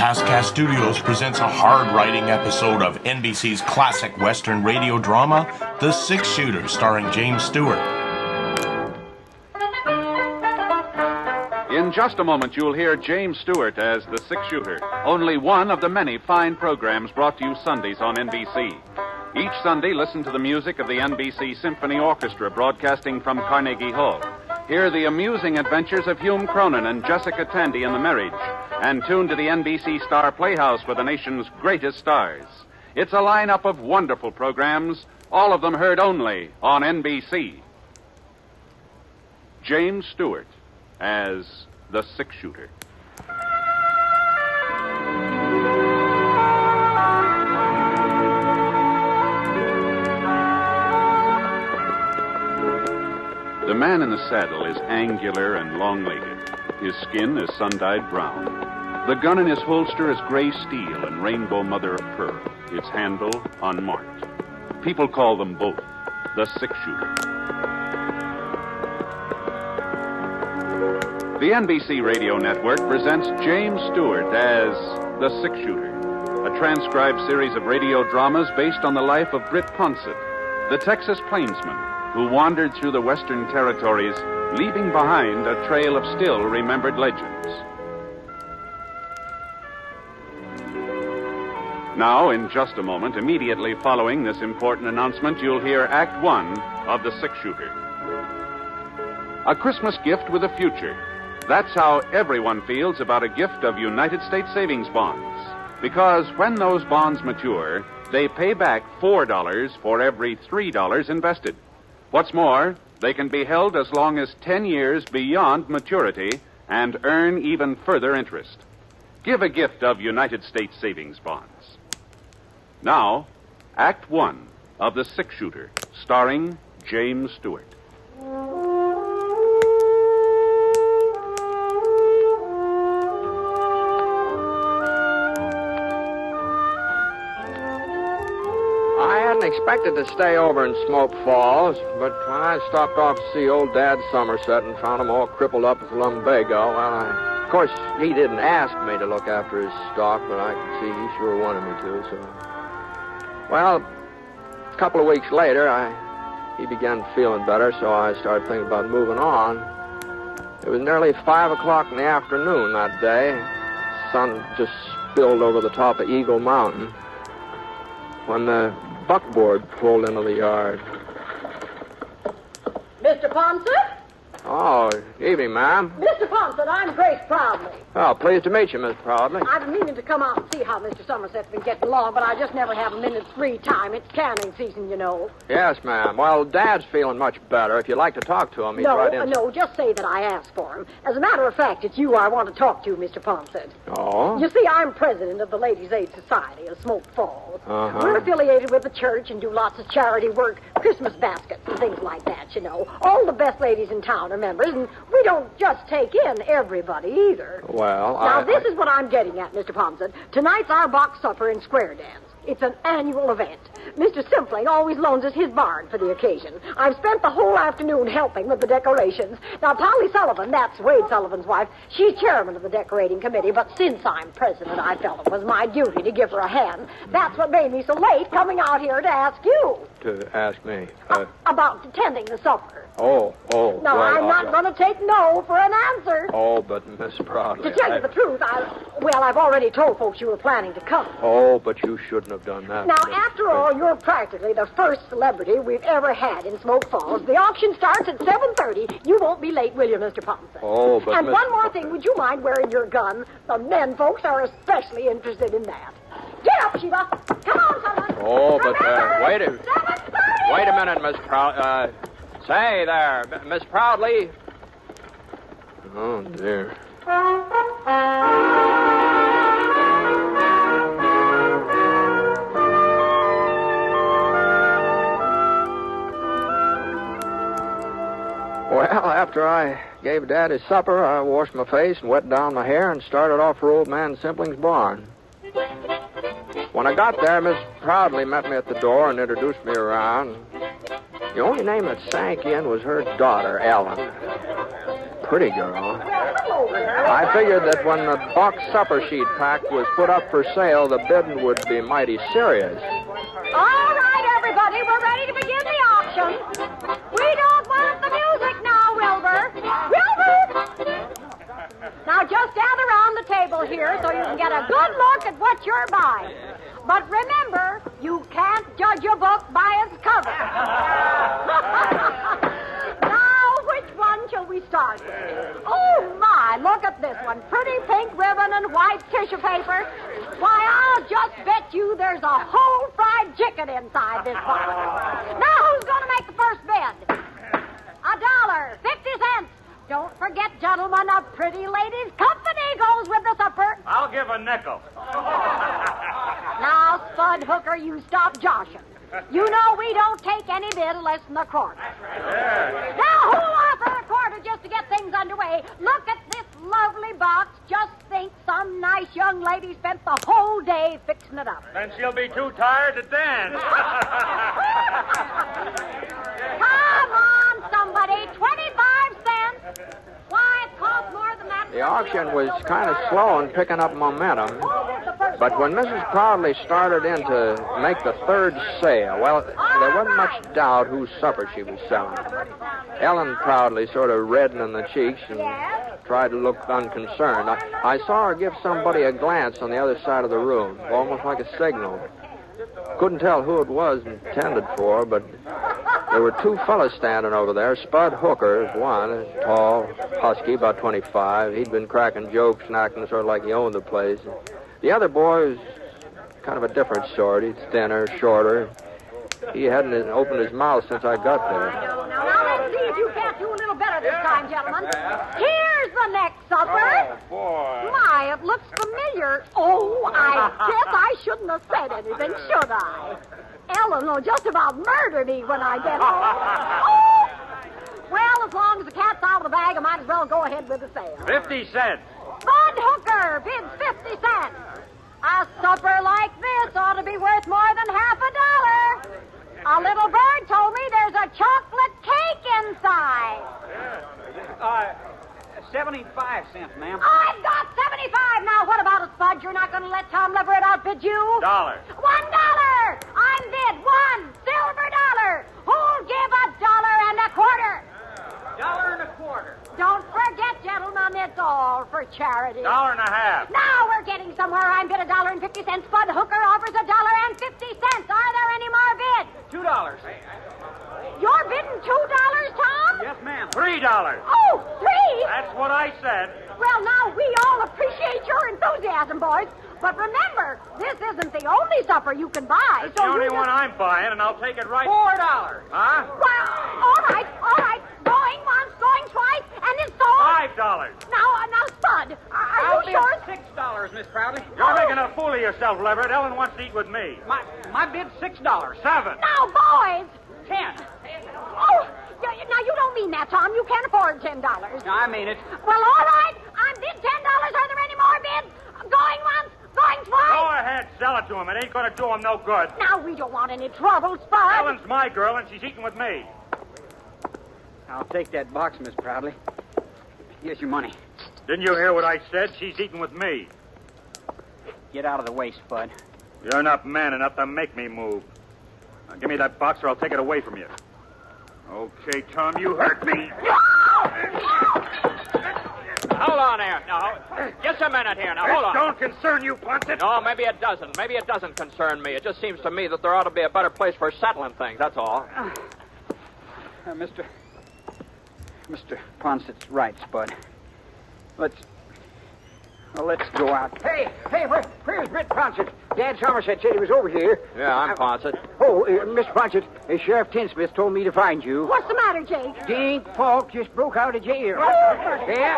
PastCast Studios presents a hard-riding episode of NBC's classic Western radio drama, The Six-Shooter, starring James Stewart. In just a moment, you'll hear James Stewart as The Six-Shooter, only one of the many fine programs brought to you Sundays on NBC. Each Sunday, listen to the music of the NBC Symphony Orchestra broadcasting from Carnegie Hall. Hear the amusing adventures of Hume Cronin and Jessica Tandy in The Marriage, and tune to the NBC Star Playhouse for the nation's greatest stars. It's a lineup of wonderful programs, all of them heard only on NBC. James Stewart as The Six-Shooter. The man in the saddle is angular and long-legged. His skin is sun-dyed brown. The gun in his holster is gray steel and rainbow mother of pearl, its handle unmarked. People call them both the Six-Shooter. The NBC Radio Network presents James Stewart as The Six-Shooter, a transcribed series of radio dramas based on the life of Britt Ponset, the Texas plainsman who wandered through the Western territories, leaving behind a trail of still-remembered legends. Now, in just a moment, immediately following this important announcement, you'll hear Act One of The Six-Shooter. A Christmas gift with a future. That's how everyone feels about a gift of United States savings bonds. Because when those bonds mature, they pay back $4 for every $3 invested. What's more, they can be held as long as 10 years beyond maturity and earn even further interest. Give a gift of United States savings bonds. Now, Act One of The Six-Shooter, starring James Stewart. Expected to stay over in Smoke Falls, but when I stopped off to see old Dad Somerset and found him all crippled up with lumbago, well, of course, he didn't ask me to look after his stock, but I could see he sure wanted me to, so... Well, a couple of weeks later, he began feeling better, so I started thinking about moving on. It was nearly 5 o'clock in the afternoon that day. The sun just spilled over the top of Eagle Mountain when the buckboard pulled into the yard. Mr. Ponset? Oh, evening, ma'am. Mr. Ponset, I'm Grace Proudly. Oh, pleased to meet you, Miss Proudly. I've been meaning to come out and see how Mr. Somerset's been getting along, but I just never have a minute's free time. It's canning season, you know. Yes, ma'am. Well, Dad's feeling much better. If you'd like to talk to him, he's right in. No, just say that I asked for him. As a matter of fact, it's you I want to talk to, Mr. Ponset. Oh? You see, I'm president of the Ladies' Aid Society of Smoke Falls. Uh-huh. We're affiliated with the church and do lots of charity work, Christmas baskets and things like that, you know. All the best ladies in town are members, and we don't just take in everybody either. Well, Now, this is what I'm getting at, Mr. Ponset. Tonight's our box supper and square dance. It's an annual event. Mr. Simpling always loans us his barn for the occasion. I've spent the whole afternoon helping with the decorations. Now, Polly Sullivan, that's Wade Sullivan's wife, she's chairman of the decorating committee, but since I'm president, I felt it was my duty to give her a hand. That's what made me so late coming out here to ask you. To ask me? About attending the supper. Oh. No, well, I'm not going to take no for an answer. Oh, but Miss Proudly... To tell you the truth, I've already told folks you were planning to come. Oh, but you shouldn't have done that. Now, after all, you're practically the first celebrity we've ever had in Smoke Falls. The auction starts at 7:30. You won't be late, will you, Mr. Ponset? Oh, but And one more thing, would you mind wearing your gun? The men folks are especially interested in that. Get up, Sheba. Come on, someone. Oh, but, wait a... 7:30. Wait a minute, Miss Proudly. Say there, Miss Proudly. Oh, dear. Well, after I gave Dad his supper, I washed my face and wet down my hair and started off for old man Simpling's barn. When I got there, Miss Proudly met me at the door and introduced me around. The only name that sank in was her daughter, Ellen. pretty girl. I figured that when the box supper sheet pack was put up for sale, the bidding would be mighty serious. All right, everybody, we're ready to begin the auction. We don't want the music now, Wilbur. Wilbur! Now, just gather around the table here so you can get a good look at what you're buying. But remember, you can't judge a book by its cover. Now, which one shall we start with? Oh, my, look at this one. Pretty pink ribbon and white tissue paper. Why, I'll just bet you there's a whole fried chicken inside this box. Now, who's going to make the first bid? $1.50. Don't forget, gentlemen, a pretty lady's company goes with the supper. I'll give a nickel. Now, Spud Hooker, you stop joshing. You know we don't take any bid less than a quarter. Yeah. Now, who'll offer a quarter just to get things underway? Look at this lovely box. Just think some nice young lady spent the whole day fixing it up. Then she'll be too tired to dance. Come on, somebody. 25 cents. Why, it costs more than that. The auction was kind of slow in picking up momentum. But when Mrs. Proudly started in to make the third sale, well, there wasn't much doubt whose supper she was selling. Ellen Proudly sort of reddened in the cheeks and tried to look unconcerned. I saw her give somebody a glance on the other side of the room, almost like a signal. Couldn't tell who it was intended for, but there were two fellas standing over there. Spud Hooker is one, tall, husky, about 25. He'd been cracking jokes and acting sort of like he owned the place. The other boy was kind of a different sort. He's thinner, shorter. He hadn't opened his mouth since I got there. Now, let's see if you can't do a little better this time, gentlemen. Here's the next supper. Oh, boy. My, it looks familiar. Oh, I guess I shouldn't have said anything, should I? Ellen will just about murder me when I get home. Oh! Well, as long as the cat's out of the bag, I might as well go ahead with the sale. 50 cents. Bud Hooker bids 50 cents. A supper like this ought to be worth more than $50. A little bird told me there's a chocolate cake inside. 75 cents, ma'am. I've got 75. Now, what about it, Spud? You're not going to let Tom Leverett outbid you? $1. $1. I'm bid $1 silver dollar. Who'll give $1.25? $1.25. Don't forget, gentlemen, it's all for charity. $1.50. Now we're getting somewhere. I'm bid $1.50. Spud Hooker offers $1.50. Are there any more bids? $2. You're bidding $2, Tom? Yes, ma'am. $3. Oh, 3? That's what I said. Well, now, we all appreciate your enthusiasm, boys. But remember, this isn't the only supper you can buy. It's the only one I'm buying, and I'll take it right. $4. Huh? Well, all right. Going once, going twice, and it's sold. $5. Now, Spud, are you sure? $6, Miss Proudly. You're making a fool of yourself, Leverett. Ellen wants to eat with me. My bid's $6. $7. Now, boys. 10. Oh, now you don't mean that, Tom. You can't afford $10. No, I mean it. Well, all right. I'm bid $10. Are there any more bids? Going once, going twice. Go ahead, sell it to him. It ain't going to do him no good. Now, we don't want any trouble, Spud. Ellen's my girl, and she's eating with me. I'll take that box, Miss Proudly. Here's your money. Didn't you hear what I said? She's eating with me. Get out of the way, Spud. You're not man enough to make me move. Now, give me that box or I'll take it away from you. Okay, Tom, you hurt me. Hold on there. Now, just a minute here. Now, hold on. Don't concern you, Ponset. No, maybe it doesn't. Maybe it doesn't concern me. It just seems to me that there ought to be a better place for settling things, that's all. Mr. Ponset's right, Spud. Let's go out. Hey, where's Britt Ponset? Dad Somerset said he was over here. Yeah, I'm Ponset. Oh, Mr. Ponset, Sheriff Tinsmith told me to find you. What's the matter, Jake? Dink Falk just broke out of jail.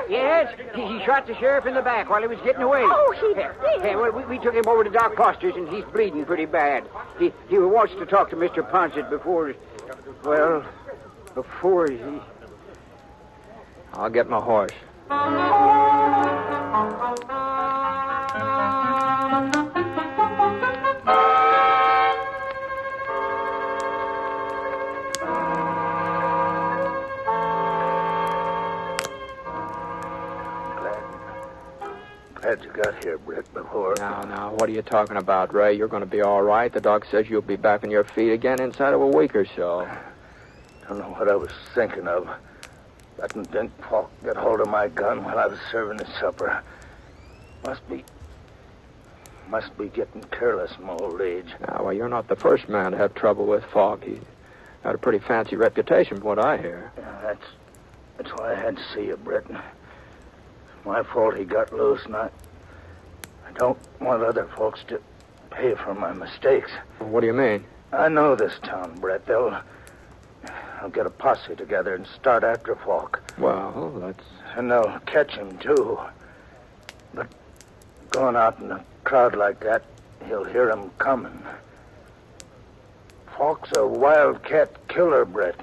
Yes. He shot the sheriff in the back while he was getting away. Oh, he did? Yeah, well, we took him over to Doc Foster's, and he's bleeding pretty bad. He wants to talk to Mr. Ponset before he... I'll get my horse. Now, what are you talking about, Ray? You're going to be all right. The doc says you'll be back on your feet again inside of a week or so. Don't know what I was thinking of. Letting Dent Falk get hold of my gun while I was serving his supper. Must be getting careless in my old age. Now, well, you're not the first man to have trouble with Falk. He's got a pretty fancy reputation from what I hear. Yeah, that's why I had to see you, Britt. It's my fault he got loose, and I don't want other folks to pay for my mistakes. What do you mean? I know this town, Brett. I'll get a posse together and start after Falk. Well, that's... And they'll catch him, too. But going out in a crowd like that, he'll hear him coming. Falk's a wildcat killer, Brett.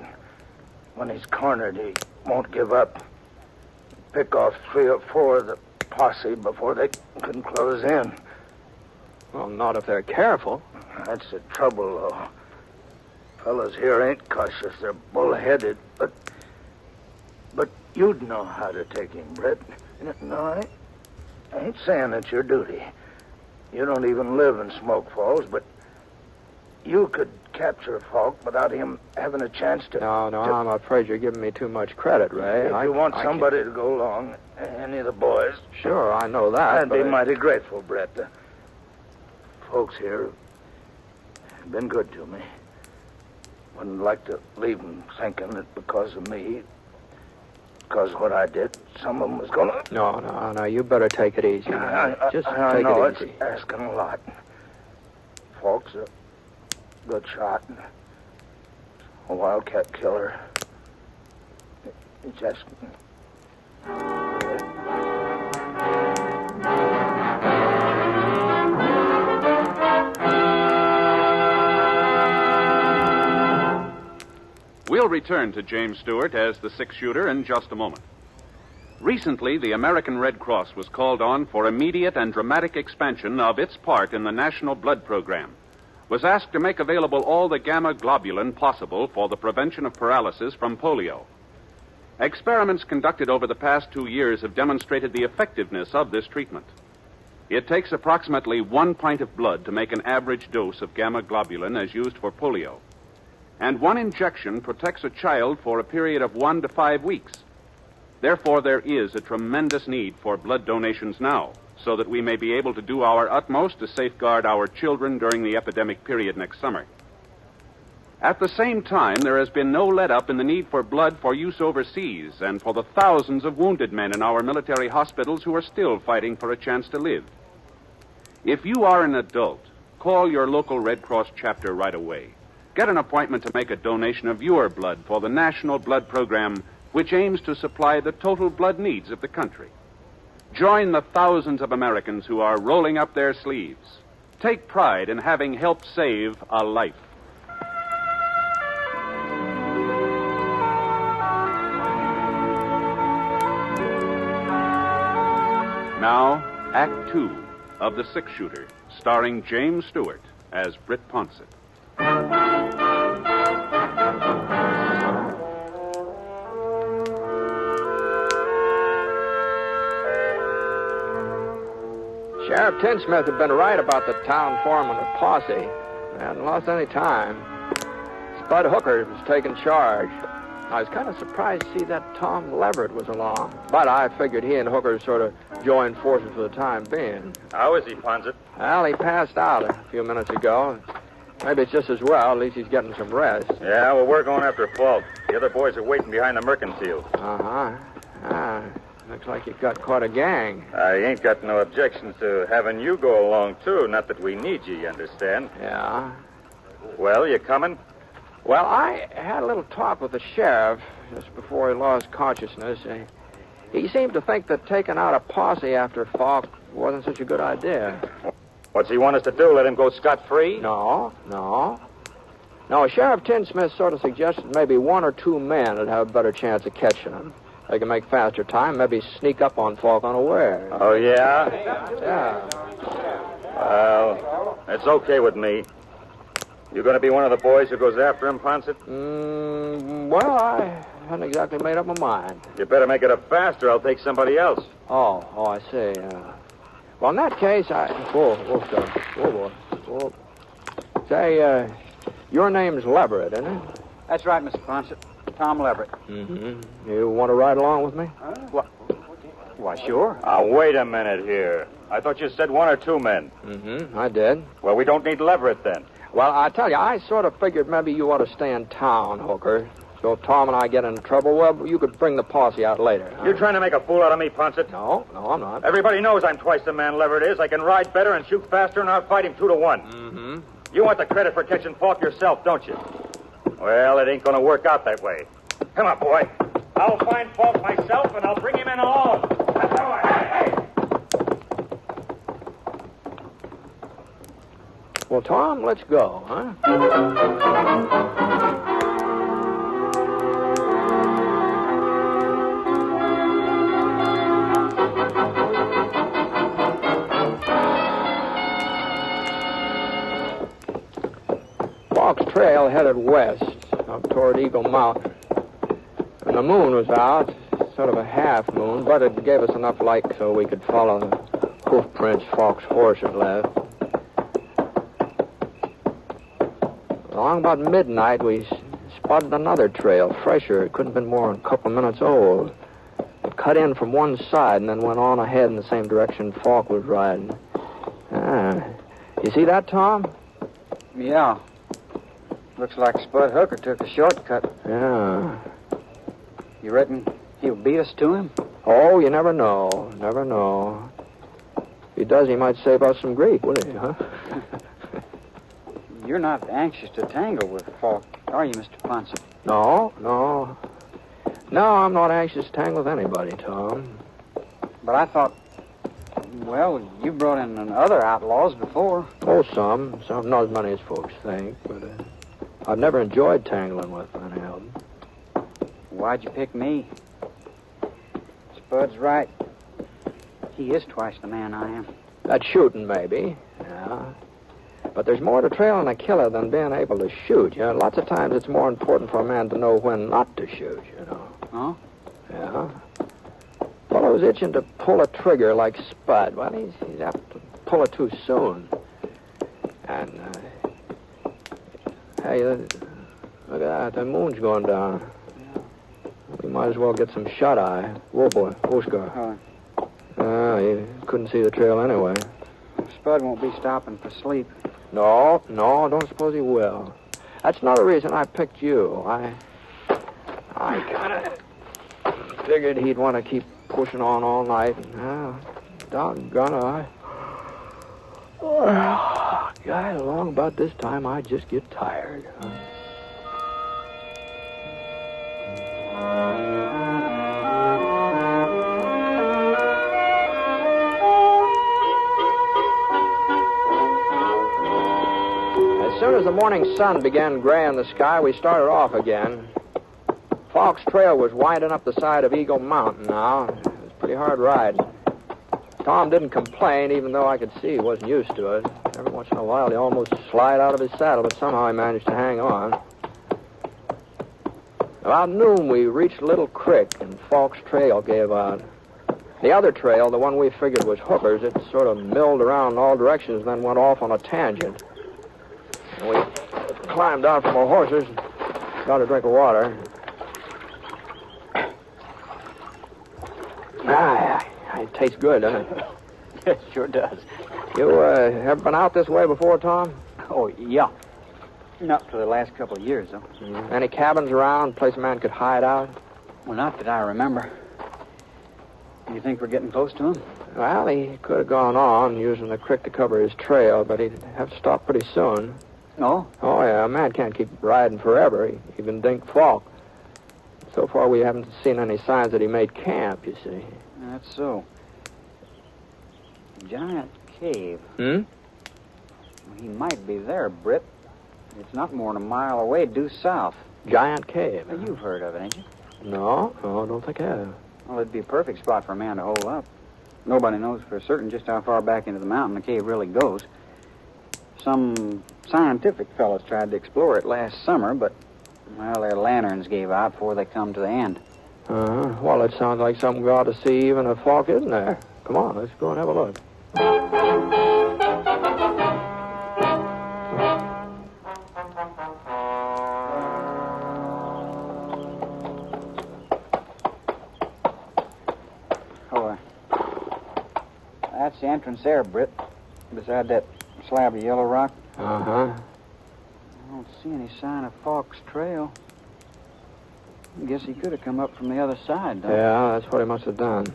When he's cornered, he won't give up. Pick off 3 or 4 of the posse before they can close in. Well, not if they're careful. That's the trouble, though. Fellas here ain't cautious. They're bullheaded, but you'd know how to take him, Brett. No, I ain't saying it's your duty. You don't even live in Smoke Falls, but you could capture Falk without him having a chance to... No, I'm afraid you're giving me too much credit, Ray. If you want somebody to go along, any of the boys... Sure, I know that, I'd be mighty grateful, Brett. The folks here have been good to me. Wouldn't like to leave them thinking that because of me, because of what I did, some of them was going to... No, you better take it easy. Just take know it easy. It's asking a lot. Falk's a good shot. A wildcat killer. He just... We'll return to James Stewart as the six-shooter in just a moment. Recently, the American Red Cross was called on for immediate and dramatic expansion of its part in the National Blood Program. Was asked to make available all the gamma globulin possible for the prevention of paralysis from polio. Experiments conducted over the past 2 years have demonstrated the effectiveness of this treatment. It takes approximately 1 pint of blood to make an average dose of gamma globulin as used for polio. And 1 injection protects a child for a period of 1 to 5 weeks. Therefore, there is a tremendous need for blood donations now, so that we may be able to do our utmost to safeguard our children during the epidemic period next summer. At the same time, there has been no let-up in the need for blood for use overseas and for the thousands of wounded men in our military hospitals who are still fighting for a chance to live. If you are an adult, call your local Red Cross chapter right away. Get an appointment to make a donation of your blood for the National Blood Program, which aims to supply the total blood needs of the country. Join the thousands of Americans who are rolling up their sleeves. Take pride in having helped save a life. Now, Act 2 of The Six-Shooter, starring James Stewart as Britt Ponset. Sheriff Tinsmith had been right about the town foreman of Posse. They hadn't lost any time. Spud Hooker was taking charge. I was kind of surprised to see that Tom Leverett was along. But I figured he and Hooker sort of joined forces for the time being. How is he, Ponset? Well, he passed out a few minutes ago. Maybe it's just as well. At least he's getting some rest. Yeah, well, we're going after Falk. The other boys are waiting behind the mercantile. Looks like you've got quite a gang. I ain't got no objections to having you go along, too. Not that we need you understand? Yeah. Well, you coming? Well, I had a little talk with the sheriff just before he lost consciousness. He seemed to think that taking out a posse after Falk wasn't such a good idea. What's he want us to do, let him go scot-free? No. Sheriff Tinsmith sort of suggested maybe 1 or 2 men would have a better chance of catching him. They can make faster time, maybe sneak up on Falk unaware. Oh, yeah? Yeah. Well, it's okay with me. You going to be one of the boys who goes after him, Ponset? Well, I hadn't exactly made up my mind. You better make it up faster. I'll take somebody else. Oh, I see. Well, in that case, Whoa, sir. Whoa, boy. Whoa. Say, your name's Leverett, isn't it? That's right, Mr. Ponset. Tom Leverett. Mm-hmm. You want to ride along with me? Why, sure. Wait a minute here. I thought you said 1 or 2 men. Mm-hmm. I did. Well, we don't need Leverett then. Well, I tell you, I sort of figured maybe you ought to stay in town, Hooker. So if Tom and I get into trouble, well, you could bring the posse out later. Huh? You're trying to make a fool out of me, Ponset? No, I'm not. Everybody knows I'm twice the man Leverett is. I can ride better and shoot faster, and I'll fight him 2 to 1. Mm-hmm. You want the credit for catching Falk yourself, don't you? Well, it ain't going to work out that way. Come on, boy. I'll find Falk myself, and I'll bring him in alone. That's how hey! Well, Tom, let's go, huh? Falk's trail headed west, up toward Eagle Mountain. And the moon was out, sort of a half moon, but it gave us enough light so we could follow the hoof prints Falk's horse had left. Along about midnight, we spotted another trail, fresher. It couldn't have been more than a couple of minutes old. It cut in from one side and then went on ahead in the same direction Falk was riding. You see that, Tom? Yeah. Looks like Spud Hooker took a shortcut. Yeah. You reckon he'll beat us to him? Oh, you never know. Never know. If he does, he might save us some grief, wouldn't he, huh? You're not anxious to tangle with Falk, are you, Mr. Ponset? No. No, I'm not anxious to tangle with anybody, Tom. But I thought, well, you brought in other outlaws before. Oh, some. Not as many as folks think, but I've never enjoyed tangling with any of them. Why'd you pick me? Spud's right. He is twice the man I am. That's shooting, maybe. Yeah. But there's more to trailing a killer than being able to shoot. You know, lots of times it's more important for a man to know when not to shoot, you know. Huh? Yeah. Fellow's itching to pull a trigger like Spud. Well, he's apt to pull it too soon. And, hey, look at that. The moon's going down. We might as well get some shut-eye. Whoa, boy. Oscar. You couldn't see the trail anyway. Spud won't be stopping for sleep. No, don't suppose he will. That's another reason I picked you. I kind of figured he'd want to keep pushing on all night. Doggone it, God, along about this time, I just get tired. Huh? As soon as the morning sun began graying the sky, we started off again. Falk's trail was winding up the side of Eagle Mountain now. It was pretty hard riding. Tom didn't complain, even though I could see he wasn't used to it. Every once in a while, he almost slid out of his saddle, but somehow he managed to hang on. About noon, we reached a little creek, and Falk's trail gave out. The other trail, the one we figured was Hooker's, it sort of milled around in all directions, then went off on a tangent. And we climbed out from our horses and got a drink of water. It tastes good, doesn't it? It sure does. You ever been out this way before, Tom? Oh, yeah. Not for the last couple of years, though. Any cabins around, place a man could hide out? Well, not that I remember. You think we're getting close to him? Well, he could have gone on using the creek to cover his trail, but he'd have to stop pretty soon. No? Oh, yeah, a man can't keep riding forever, even Dink Falk. So far, we haven't seen any signs that he made camp, you see. That's so. Giant cave. Hmm? He might be there, Britt. It's not more than a mile away, due south. Giant cave. Well, you've heard of it, ain't you? No, I don't think I have. Well, it'd be a perfect spot for a man to hole up. Nobody knows for certain just how far back into the mountain the cave really goes. Some scientific fellows tried to explore it last summer, but, well, their lanterns gave out before they come to the end. Well, it sounds like something we ought to see even if Falk isn't there. Come on, let's go and have a look. That's the entrance there, Britt. Beside that slab of yellow rock. Uh-huh. I don't see any sign of Falk's trail. I guess he could have come up from the other side, though. Yeah, that's what he must have done.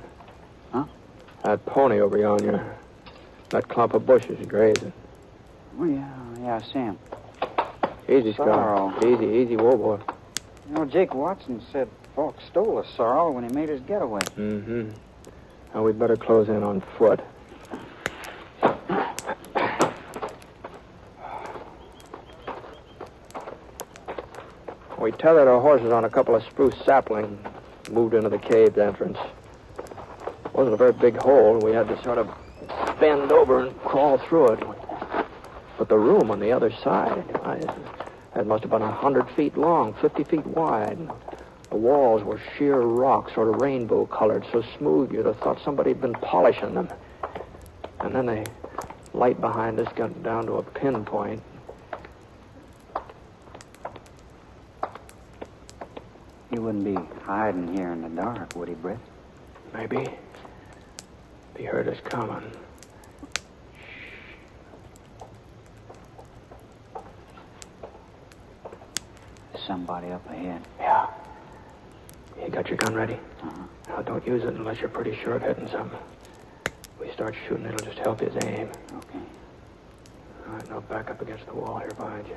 Huh? That pony over yonder. That clump of bushes grazing. Oh, yeah, I see him. Easy, Sorrel. Scar. Easy, whoa, boy. You know, Jake Watson said Falk stole a sorrel when he made his getaway. Mm-hmm. Now, we'd better close in on foot. We tethered our horses on a couple of spruce saplings, moved into the cave's entrance. It wasn't a very big hole. We had to sort of bend over and crawl through it. But the room on the other side, it must have been 100 feet long, 50 feet wide. The walls were sheer rock, sort of rainbow-colored, so smooth you'd have thought somebody had been polishing them. And then the light behind us got down to a pinpoint. He wouldn't be hiding here in the dark, would he, Britt? Maybe. He heard us coming. Somebody up ahead. Yeah. You got your gun ready? Uh-huh. Now, don't use it unless you're pretty sure of hitting something. If we start shooting, it'll just help his aim. Okay. All right, now back up against the wall here behind you.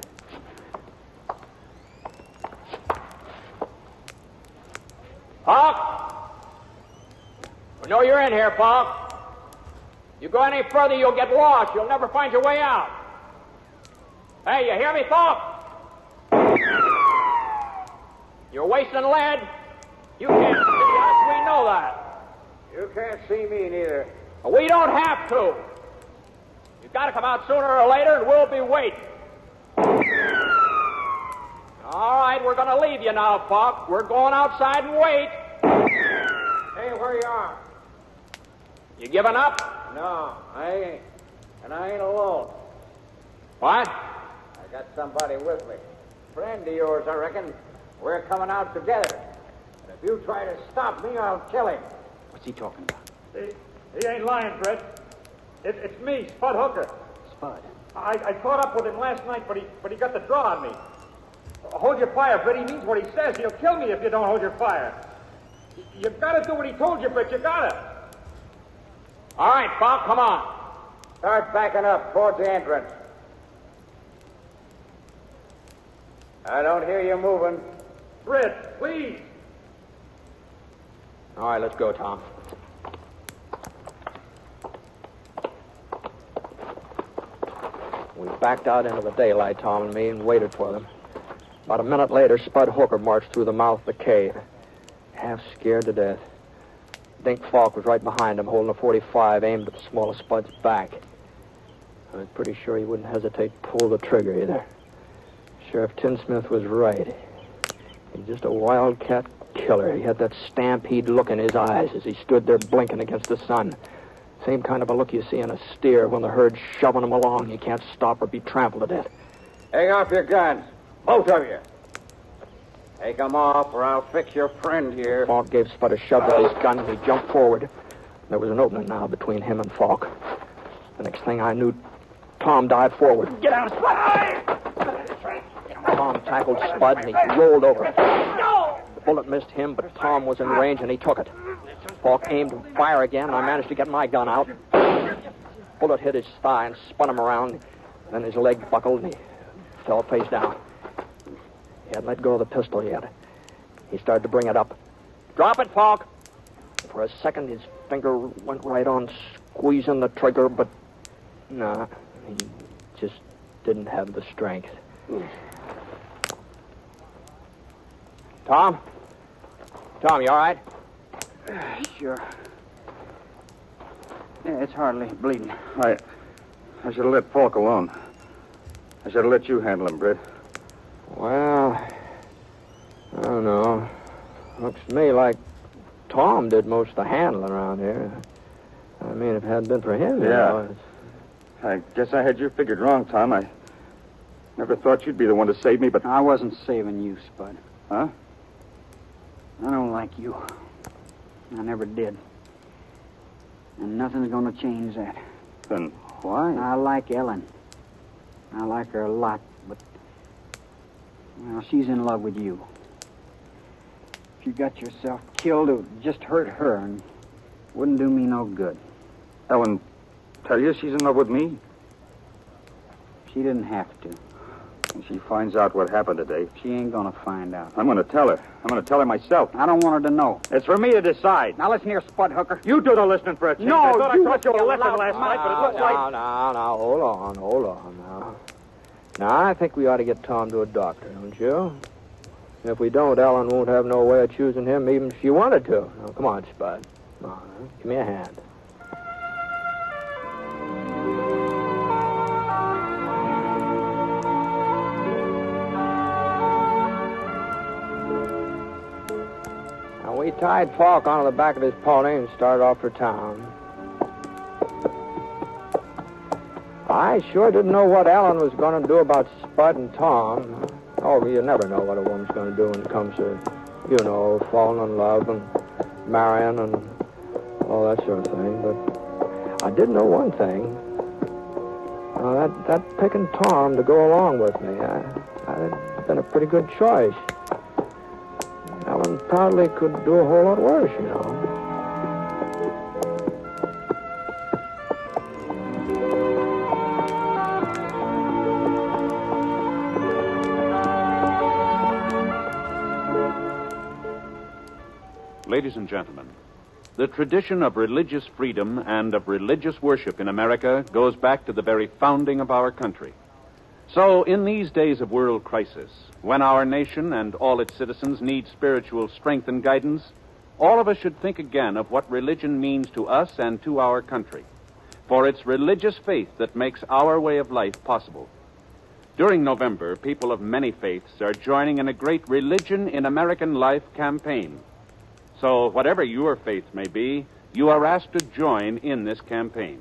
Falk! We know you're in here, Falk. You go any further, you'll get lost. You'll never find your way out. Hey, you hear me, Falk? You're wasting lead. You can't see us. We know that. You can't see me neither. We don't have to. You've got to come out sooner or later, and we'll be waiting. All right, we're going to leave you now, Falk. We're going outside and wait. Hey, where you are? You giving up? No, I ain't. And I ain't alone. What? I got somebody with me. Friend of yours, I reckon. We're coming out together. And if you try to stop me, I'll kill him. What's he talking about? He ain't lying, Britt. It's me, Spud Hooker. Spud. I caught up with him last night, but he got the draw on me. Hold your fire, Britt. He means what he says. He'll kill me if you don't hold your fire. You've got to do what he told you, Britt. You got to. All right, Falk, come on. Start backing up towards the entrance. I don't hear you moving. Britt, please. All right, let's go, Tom. We backed out into the daylight, Tom and me, and waited for them. About a minute later, Spud Hooker marched through the mouth of the cave, half scared to death. Dink Falk was right behind him, holding a .45 aimed at the small of Spud's back. I was pretty sure he wouldn't hesitate to pull the trigger either. Sheriff Tinsmith was right. He's just a wildcat killer. He had that stampede look in his eyes as he stood there blinking against the sun. Same kind of a look you see in a steer when the herd's shoving him along. You can't stop or be trampled to death. Hang off your guns. Both of you. Take them off or I'll fix your friend here. Falk gave Spud a shove with his gun and he jumped forward. There was an opening now between him and Falk. The next thing I knew, Tom dived forward. Get out, Spud! Tom tackled Spud and he rolled over. The bullet missed him, but Tom was in range and he took it. Falk aimed to fire again, and I managed to get my gun out. Bullet hit his thigh and spun him around. Then his leg buckled and he fell face down. He hadn't let go of the pistol yet. He started to bring it up. Drop it, Falk! For a second, his finger went right on squeezing the trigger, but no, he just didn't have the strength. Tom? Tom, you all right? Sure. Yeah, it's hardly bleeding. I should have let Falk alone. I should have let you handle him, Britt. Well, I don't know. Looks to me like Tom did most of the handling around here. mean, if it hadn't been for him, you Yeah. know, it's... I guess I had you figured wrong, Tom. I never thought you'd be the one to save me, but... I wasn't saving you, Spud. Huh? I don't like you. I never did. And nothing's gonna change that. Then why? I like Ellen. I like her a lot, but... Well, she's in love with you. If you got yourself killed, it would just hurt her and wouldn't do me no good. Ellen tell you she's in love with me? She didn't have to. When she finds out what happened today, She ain't gonna find out. I'm going to tell her. I'm going to tell her myself. I don't want her to know. It's for me to decide. Now listen here, Spud Hooker. You do the listening for a change. No, I thought you I taught you a lesson loud last mouth. night, but it looks like... Now, hold on now. Now, I think we ought to get Tom to a doctor, don't you? If we don't, Ellen won't have no way of choosing him even if she wanted to. Now, come on, Spud. Come on, huh? Give me a hand. Now, we tied Falk onto the back of his pony and started off for town. I sure didn't know what Ellen was going to do about Spud and Tom. Oh, you never know what a woman's going to do when it comes to, you know, falling in love and marrying and all that sort of thing. But I did know one thing. That picking Tom to go along with me, that'd been a pretty good choice. Ellen probably could do a whole lot worse, you know. Ladies and gentlemen, the tradition of religious freedom and of religious worship in America goes back to the very founding of our country. So, in these days of world crisis, when our nation and all its citizens need spiritual strength and guidance, all of us should think again of what religion means to us and to our country. For it's religious faith that makes our way of life possible. During November, people of many faiths are joining in a great Religion in American Life campaign. So, whatever your faith may be, you are asked to join in this campaign.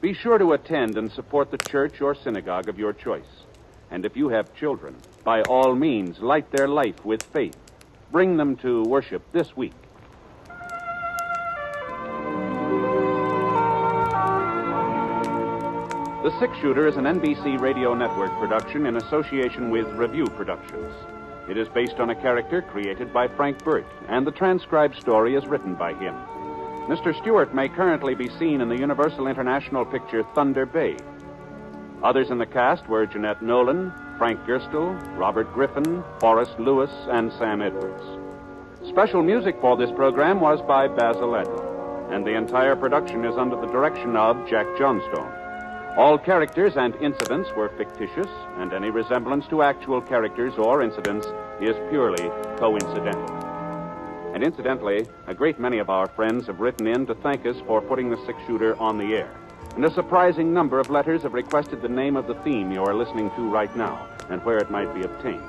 Be sure to attend and support the church or synagogue of your choice. And if you have children, by all means, light their life with faith. Bring them to worship this week. The Six Shooter is an NBC Radio Network production in association with Review Productions. It is based on a character created by Frank Burt, and the transcribed story is written by him. Mr. Stewart may currently be seen in the Universal International picture Thunder Bay. Others in the cast were Jeanette Nolan, Frank Gerstle, Robert Griffin, Forrest Lewis, and Sam Edwards. Special music for this program was by Basil Adler, and the entire production is under the direction of Jack Johnstone. All characters and incidents were fictitious, and any resemblance to actual characters or incidents is purely coincidental. And incidentally, a great many of our friends have written in to thank us for putting the Six Shooter on the air. And a surprising number of letters have requested the name of the theme you are listening to right now, and where it might be obtained.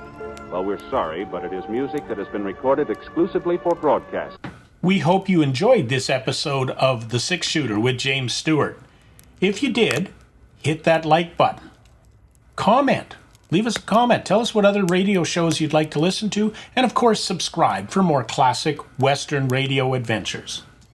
Well, we're sorry, but it is music that has been recorded exclusively for broadcast. We hope you enjoyed this episode of The Six Shooter with James Stewart. If you did, hit that like button. Comment. Leave us a comment. Tell us what other radio shows you'd like to listen to. And of course, subscribe for more classic Western radio adventures.